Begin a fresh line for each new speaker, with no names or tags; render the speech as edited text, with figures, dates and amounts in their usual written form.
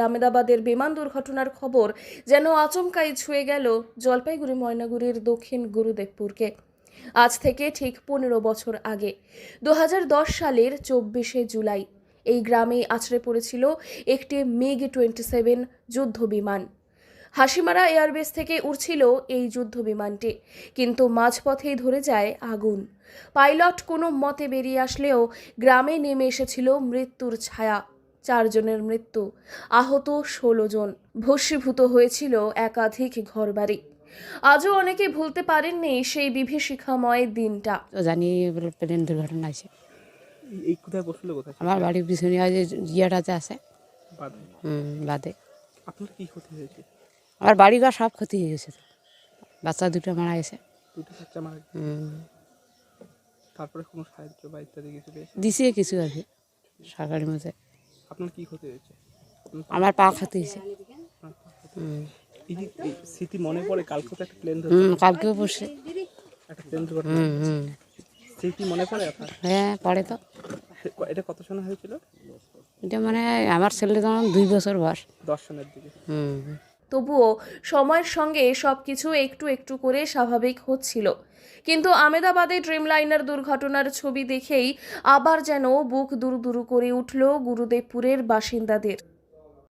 আমেদাবাদের বিমান দুর্ঘটনার খবর যেন আচমকাই ছুঁয়ে গেল জলপাইগুড়ি ময়নাগুড়ির দক্ষিণ গুরুদেবপুরকে। আজ থেকে ঠিক 15 বছর আগে 2010 সালের 24শে জুলাই এই গ্রামে আছড়ে পড়েছিল একটি MiG-27 যুদ্ধ বিমান। হাসিমারা এয়ারবেস থেকে উড়ছিল এই যুদ্ধ বিমানটি, কিন্তু মাঝপথেই ধরে যায় আগুন। পাইলট কোনো মতে বেরিয়ে আসলেও গ্রামে নেমে এসেছিল মৃত্যুর ছায়া। 4 জনের মৃত্যু, আহত 16 জন, ভস্মীভূত হয়েছিল একাধিক ঘরবাড়ি। আজও অনেকে ভুলতে পারেননি সেই বিভীষিকাময় দিনটা।
জানি প্লেন দুর্ঘটনা আছে।
এই কোথায় বসলো কোথায়?
আমার বাড়ির পিছনে যে ইয়েটাতে আছে বাদে।
আপনার কি ক্ষতি হয়েছে?
আমার বাড়িঘর সব ক্ষতি হয়ে গেছে, বাচ্চা দুটো মারা গেছে।
দুটো বাচ্চা মারা গেছে। তারপরে কোনো সাহায্য বা ইত্যাদি কিছু পেয়েছে?
দিছে কিছু আছে সরকারি মধ্যে।
আপনার কি ক্ষতি হয়েছে?
আমার পা ক্ষতি হয়েছে।
এই যে এই স্মৃতি মনে পড়ে, কালকে তো একটা প্লেন
কালকেও পড়ছে।
একটা প্লেন দুর্ঘটনা স্মৃতি মনে পড়ে আপনার?
হ্যাঁ পড়ে তো।
এটা কত সনে হয়েছিল?
এটা মানে আমার ছেলে তখন 2 বছর বয়স।
10 সনের দিকে।
তবুও সময়ের সঙ্গে সবকিছু একটু একটু করে স্বাভাবিক হচ্ছিল, কিন্তু আমেদাবাদে ড্রিমলাইনার দুর্ঘটনার ছবি দেখেই আবার যেন বুক দুরু দুরু করে উঠল গুরুদেবপুরের বাসিন্দাদের।